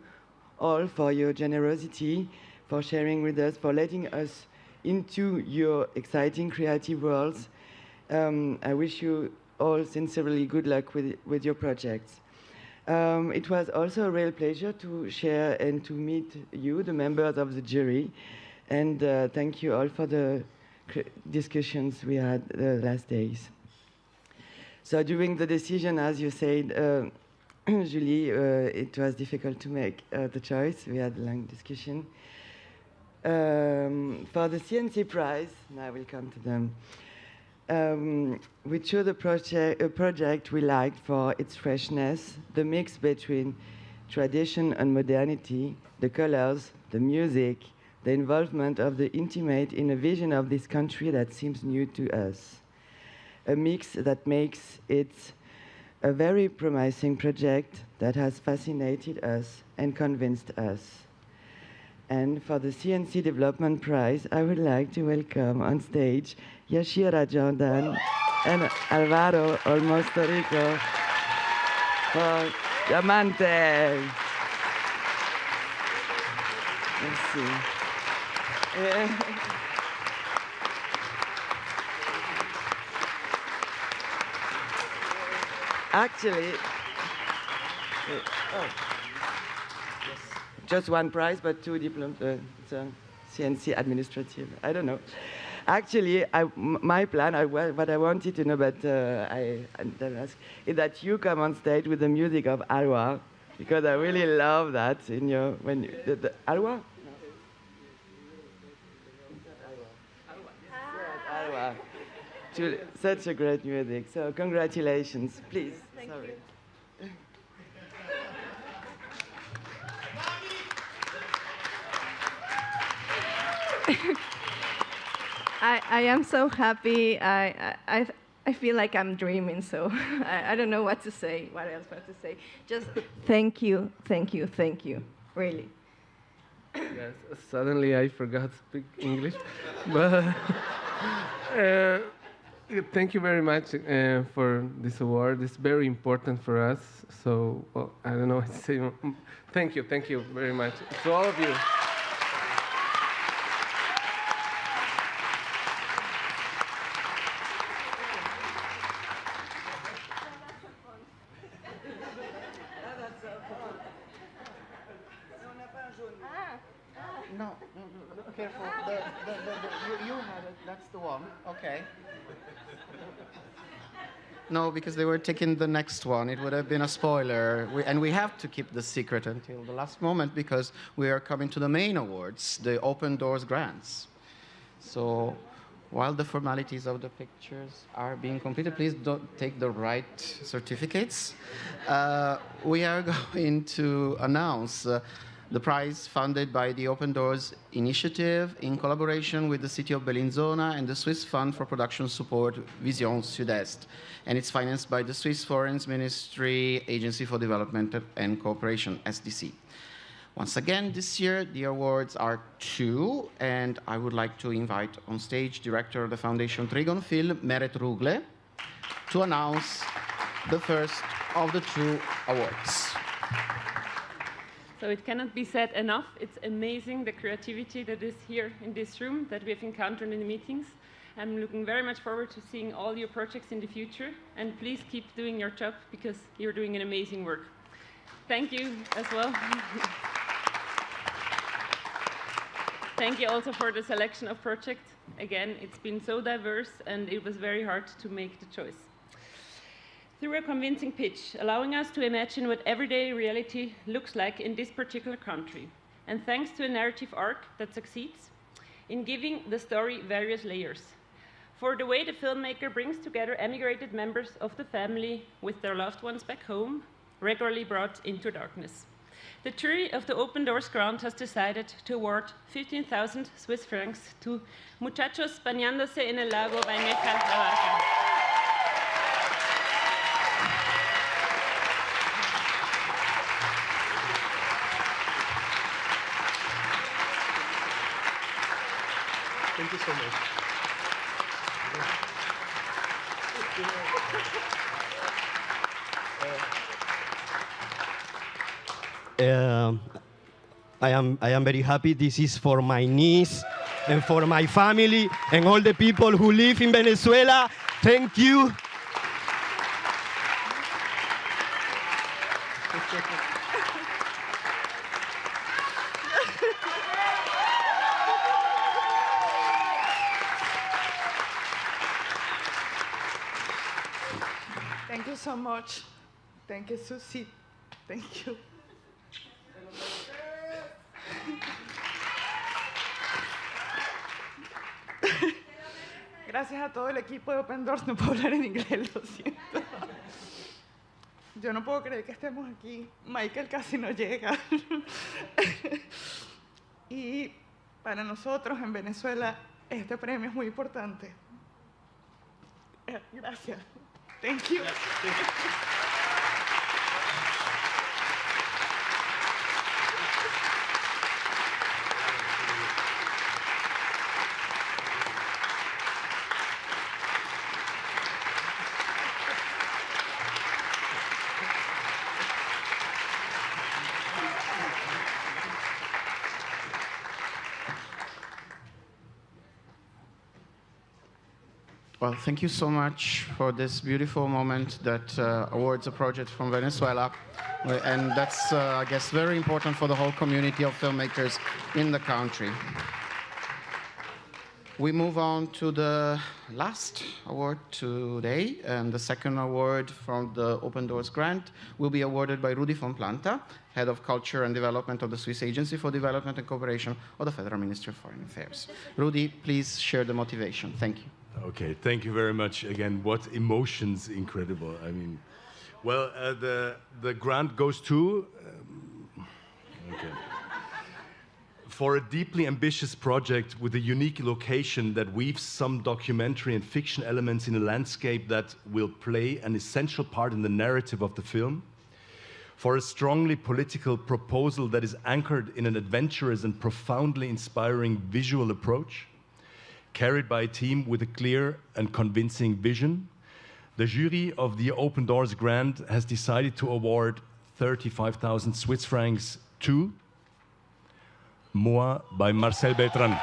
all for your generosity, for sharing with us, for letting us into your exciting creative worlds. I wish you all sincerely good luck with your projects. It was also a real pleasure to share and to meet you, the members of the jury, and thank you all for the discussions we had the last days. So during the decision, as you said, Julie, it was difficult to make the choice. We had a long discussion. For the Cnc Prize, now I will come to them. We chose a project we liked for its freshness, the mix between tradition and modernity, the colors, the music, the involvement of the intimate in a vision of this country that seems new to us. A mix that makes it a very promising project that has fascinated us and convinced us. And for the Cnc Development Prize, I would like to welcome on stage Yashira Jordan and Alvaro Olmosto Rico for Diamante. Merci. Actually, just one prize, but two diplomas. It's a Cnc administrative. I don't know. Actually, my plan, what I wanted to know, but I didn't ask, is that you come on stage with the music of Alwa, because I really love that in your the Alwa. Alwa. Such a great music. So congratulations, please. Thank Sorry. you. I am so happy. I feel like I'm dreaming, so I don't know what to say, what else to say. Just thank you, thank you, thank you, really. Yes, suddenly I forgot to speak English, but thank you very much for this award. It's very important for us, so well, I don't know what to say. Thank you very much to all of you. No, careful. You had it. That's the one. Okay. No, because they were taking the next one. It would have been a spoiler. And we have to keep the secret until the last moment because we are coming to the main awards, the Open Doors grants. So while the formalities of the pictures are being completed, please don't take the right certificates. We are going to announce the prize funded by the Open Doors Initiative in collaboration with the City of Bellinzona and the Swiss Fund for Production Support Vision Sud-Est. And it's financed by the Swiss Foreign Ministry Agency for Development and Cooperation, SDC. Once again, this year, the awards are 2, and I would like to invite on stage Director of the Foundation Trigon Film, Meret Rugle, to announce the first of the 2 awards. So it cannot be said enough. It's amazing the creativity that is here in this room that we have encountered in the meetings. I'm looking very much forward to seeing all your projects in the future, and please keep doing your job because you're doing an amazing work. Thank you as well. Thank you also for the selection of projects. Again, it's been so diverse and it was very hard to make the choice. Through a convincing pitch, allowing us to imagine what everyday reality looks like in this particular country. And thanks to a narrative arc that succeeds in giving the story various layers. For the way the filmmaker brings together emigrated members of the family with their loved ones back home, regularly brought into darkness. The jury of the Open Doors grant has decided to award 15,000 Swiss francs to Muchachos Bañándose en el Lago by Michael Labarca. Thank you so much. I am very happy. This is for my niece and for my family and all the people who live in Venezuela. Thank you. Thank you so much. Thank you, Susie. Thank you. Gracias a todo el equipo de Open Doors. No puedo hablar en inglés, lo siento. Yo no puedo creer que estemos aquí. Michael casi no llega. Y para nosotros en Venezuela este premio es muy importante. Gracias. Thank you. Well, thank you so much for this beautiful moment that awards a project from Venezuela. And that's, I guess, very important for the whole community of filmmakers in the country. We move on to the last award today, and the second award from the Open Doors Grant will be awarded by Rudi von Planta, Head of Culture and Development of the Swiss Agency for Development and Cooperation of the Federal Ministry of Foreign Affairs. Rudi, please share the motivation. Thank you. Okay, thank you very much. Again, what emotions, incredible. I mean, well, the grant goes to, for a deeply ambitious project with a unique location that weaves some documentary and fiction elements in a landscape that will play an essential part in the narrative of the film. For a strongly political proposal that is anchored in an adventurous and profoundly inspiring visual approach, carried by a team with a clear and convincing vision, the jury of the Open Doors Grant has decided to award 35,000 Swiss francs to Moi by Marcel Beltran.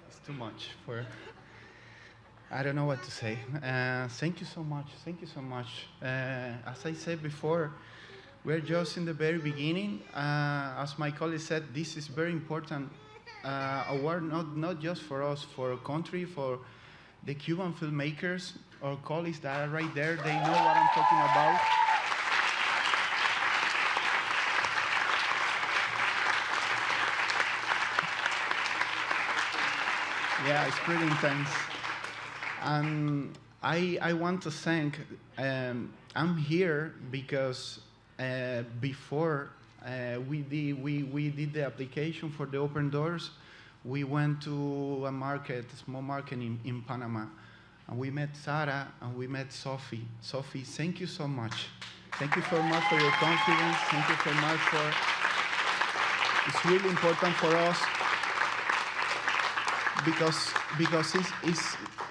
It's too much. I don't know what to say. Thank you so much. Thank you so much. As I said before, we're just in the very beginning. As my colleague said, this is very important award, not just for us, for our country, for the Cuban filmmakers, our colleagues that are right there. They know what I'm talking about. Yeah, it's pretty intense. And I want to thank, I'm here because before we did the application for the Open Doors, we went to a market, a small market in Panama, and we met Sarah and we met Sophie. Sophie, thank you so much. Thank you so much for your confidence. Thank you so much for, it's really important for us because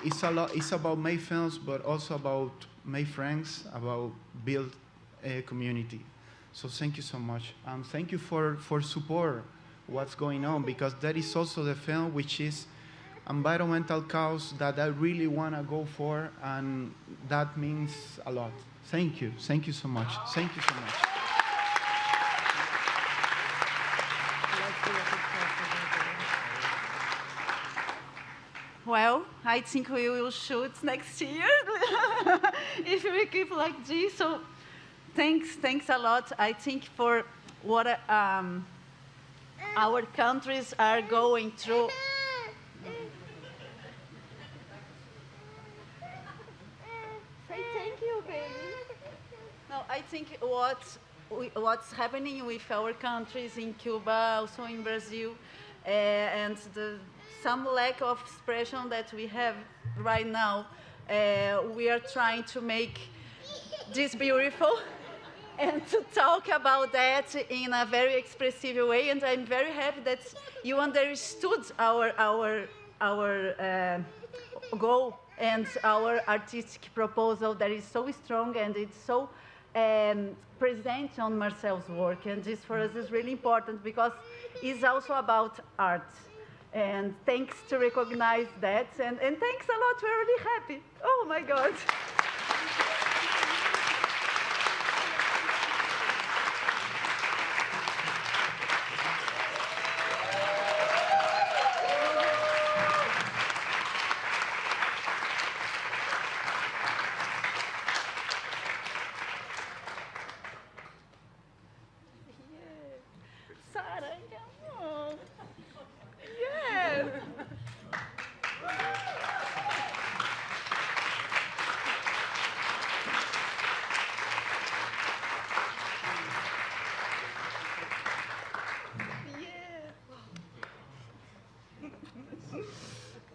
it's about make films, but also about make friends, about build a community. So thank you so much, and thank you for support what's going on, because that is also the film which is environmental cause that I really want to go for, and that means a lot. Thank you so much. Thank you so much. Well, I think we will shoot next year if we keep like this. So thanks a lot. I think for what our countries are going through. Say thank you, baby. No, I think what's happening with our countries in Cuba, also in Brazil, and some lack of expression that we have right now, we are trying to make this beautiful and to talk about that in a very expressive way. And I'm very happy that you understood our goal and our artistic proposal that is so strong, and it's so present on Marcel's work. And this for us is really important because it's also about art. And thanks to recognize that, and thanks a lot, we're really happy. Oh my God. Sarah, come on. Yes.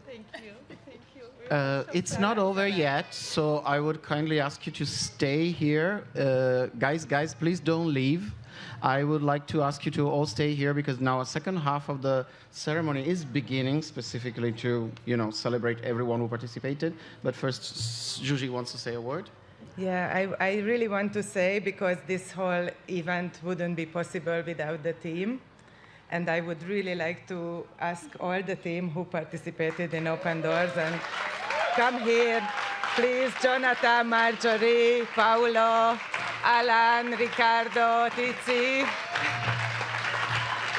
Thank you. Thank you. It's not over yet, so I would kindly ask you to stay here. Guys, please don't leave. I would like to ask you to all stay here because now a second half of the ceremony is beginning, specifically to, celebrate everyone who participated. But first, Juji wants to say a word. Yeah, I really want to say, because this whole event wouldn't be possible without the team. And I would really like to ask all the team who participated in Open Doors and come here. Please, Jonathan, Marjorie, Paulo, Alan, Ricardo, Tizi,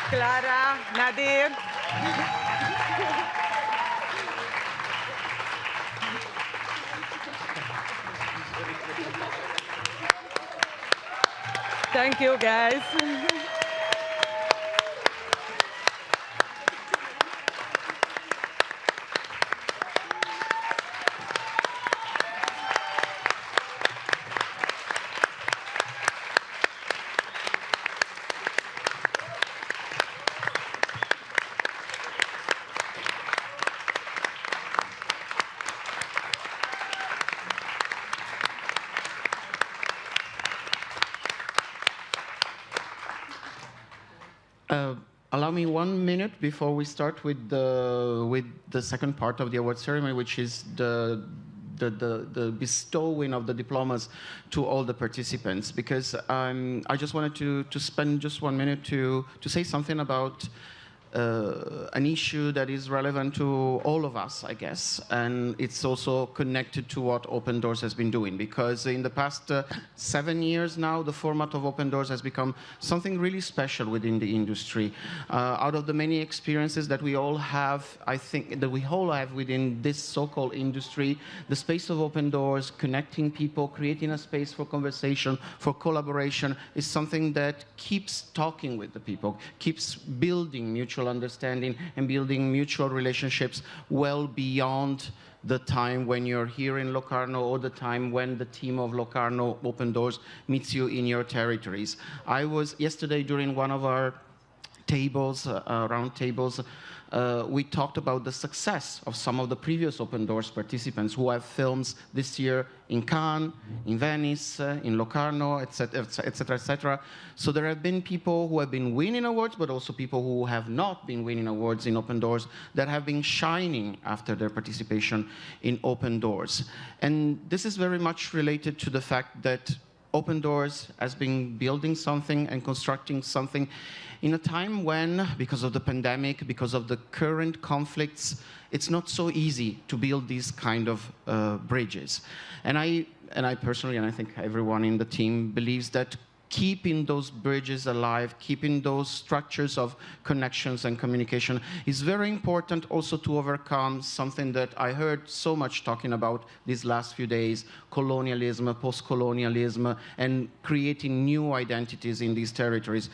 Clara, Nadir. Thank you, guys. Allow me 1 minute before we start with the second part of the award ceremony, which is the bestowing of the diplomas to all the participants, because I just wanted to spend just 1 minute to say something about an issue that is relevant to all of us, I guess, and it's also connected to what Open Doors has been doing, because in the past 7 years now, the format of Open Doors has become something really special within the industry. Out of the many experiences that we all have, I think that we all have within this so-called industry, the space of Open Doors, connecting people, creating a space for conversation, for collaboration, is something that keeps talking with the people, keeps building mutual understanding and building mutual relationships well beyond the time when you're here in Locarno or the time when the team of Locarno Open Doors meets you in your territories. I was yesterday during one of our tables, round tables, we talked about the success of some of the previous Open Doors participants who have films this year in Cannes, in Venice, in Locarno, etc., etc., etc. So there have been people who have been winning awards, but also people who have not been winning awards in Open Doors that have been shining after their participation in Open Doors. And this is very much related to the fact that Open Doors has been building something and constructing something in a time when, because of the pandemic, because of the current conflicts, it's not so easy to build these kind of bridges. And I personally, and I think everyone in the team, believes that keeping those bridges alive, keeping those structures of connections and communication is very important also to overcome something that I heard so much talking about these last few days, colonialism, post-colonialism, and creating new identities in these territories.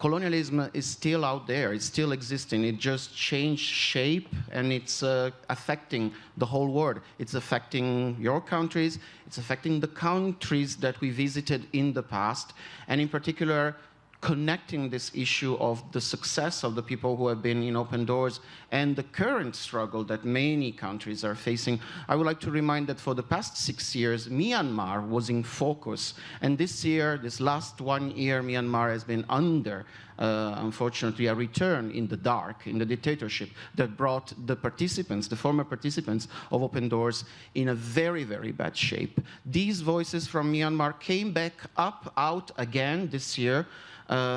Colonialism is still out there, it's still existing, it just changed shape and it's affecting the whole world. It's affecting your countries, it's affecting the countries that we visited in the past, and in particular, connecting this issue of the success of the people who have been in Open Doors and the current struggle that many countries are facing. I would like to remind that for the past 6 years, Myanmar was in focus. And this year, this last 1 year, Myanmar has been under, unfortunately, a return in the dark, in the dictatorship that brought the participants, the former participants of Open Doors in a very, very bad shape. These voices from Myanmar came back out again this year,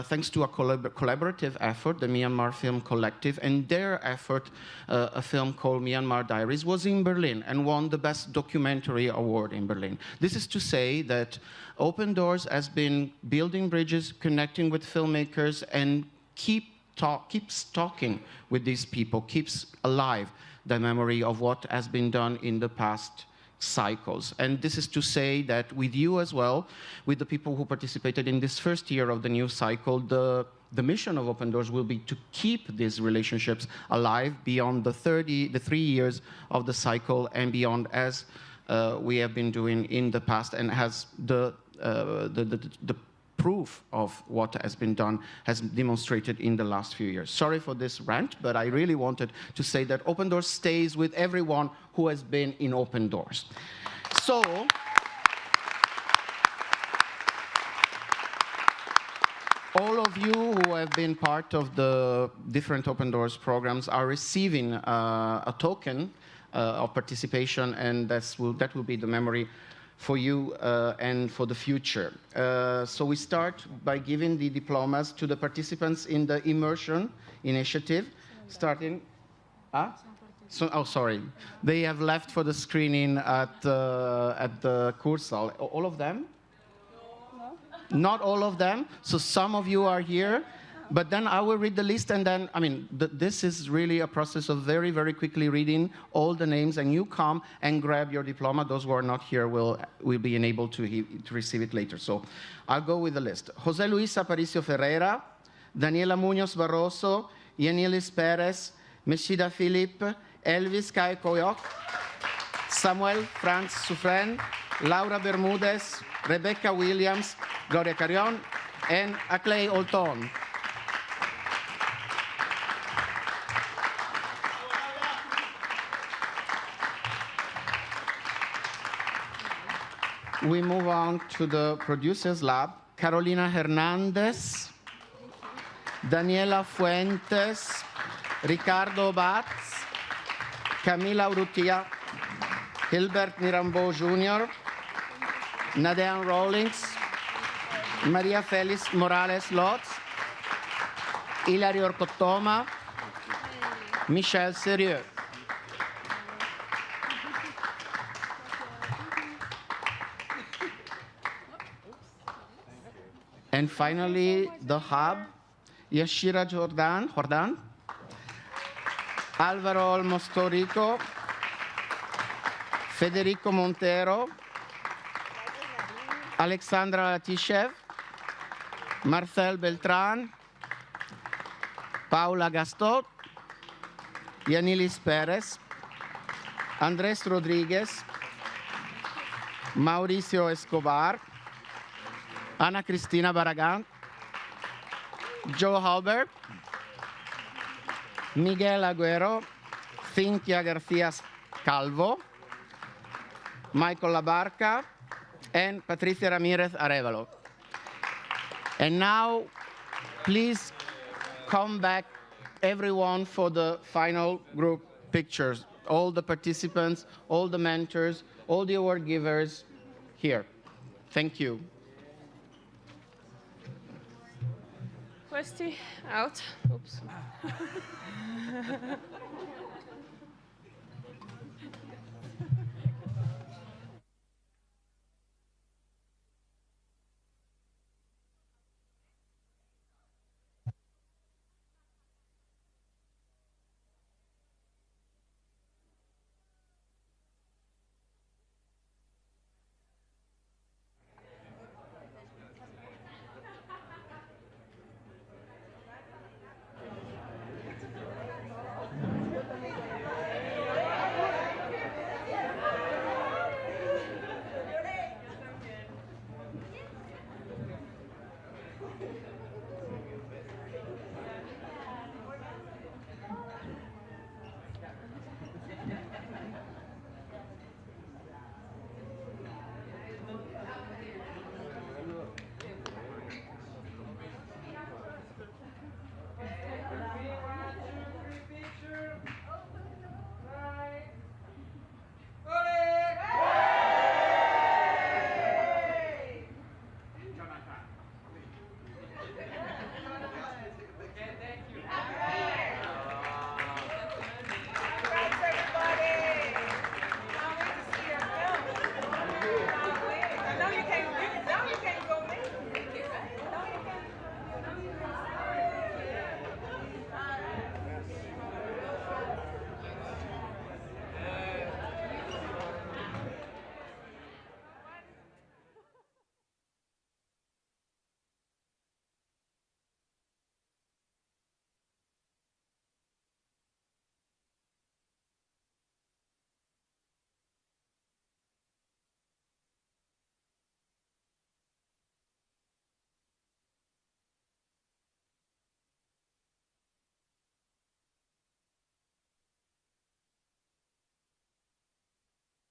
thanks to a collaborative effort, the Myanmar Film Collective, and their effort, a film called Myanmar Diaries, was in Berlin and won the Best Documentary Award in Berlin. This is to say that Open Doors has been building bridges, connecting with filmmakers, and keeps talking with these people, keeps alive the memory of what has been done in the past cycles. And this is to say that with you as well, with the people who participated in this first year of the new cycle, the mission of Open Doors will be to keep these relationships alive beyond the 3 years of the cycle and beyond, as we have been doing in the past, and has the proof of what has been done has demonstrated in the last few years. Sorry for this rant, but I really wanted to say that Open Doors stays with everyone who has been in Open Doors. So, all of you who have been part of the different Open Doors programs are receiving a token of participation, and that will be the memory for you and for the future. So we start by giving the diplomas to the participants in the immersion initiative, starting. Oh, sorry. They have left for the screening at the Kursal. All of them? No. Not all of them. So some of you are here. But then I will read the list, and then, I mean, this is really a process of very, very quickly reading all the names, and you come and grab your diploma. Those who are not here will be enabled to receive it later. So I'll go with the list. José Luis Aparicio Ferreira, Daniela Muñoz Barroso, Yanielis Perez, Meshida Philip, Elvis Kai Koyok, Samuel Franz Sufren, Laura Bermudez, Rebecca Williams, Gloria Carrion, and Aclay Olton. We move on to the Producers Lab. Carolina Hernandez, Daniela Fuentes, Ricardo Batz, Camila Urrutia, Hilbert Mirambeau Jr., Nadean Rawlings, Maria Félix Morales Lotz, Hilario Orcotoma, Michel Serieux. And finally, the hub, Yashira Jordan, Alvaro Olmos Torrico, Federico Montero, Alexandra Latishev, Marcel Beltran, Paula Gastot, Yanilis Perez, Andres Rodriguez, Mauricio Escobar, Ana Cristina Barragan, Joe Halbert, Miguel Aguero, Cynthia Garcia Calvo, Michael Labarca, and Patricia Ramirez Arevalo. And now, please come back, everyone, for the final group pictures. All the participants, all the mentors, all the award givers here. Thank you. Questi, out. Oops.